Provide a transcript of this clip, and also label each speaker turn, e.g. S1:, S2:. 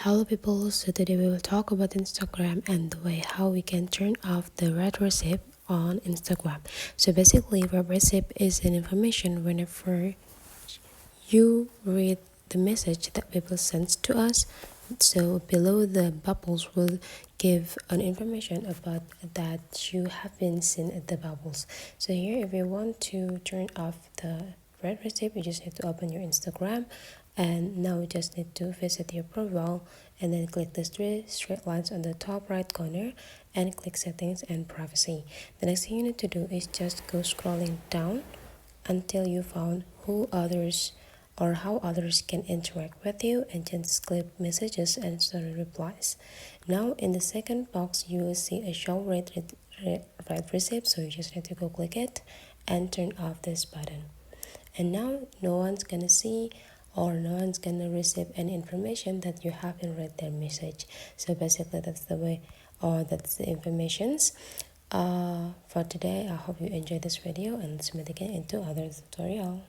S1: Hello people, so today we will talk about Instagram and the way how we can turn off the red receipt on Instagram. So basically red receipt is an information whenever you read the message that people send to us. So below the bubbles will give an information about that you have been seen at the bubbles. So here if you want to turn off the red receipt, you just need to open your Instagram, and now you just need to visit your profile and then click the three straight lines on the top right corner and click settings and privacy. The next thing you need to do is just go scrolling down until you found who others or how others can interact with you, and just click messages and story replies. Now in the second box you will see a show red receipt, so you just need to go click it and turn off this button. And now no one's gonna see or no one's gonna receive any information that you haven't read their message. So basically that's the way, or that's the informations for today. I hope you enjoyed this video, and let's meet again into other tutorial.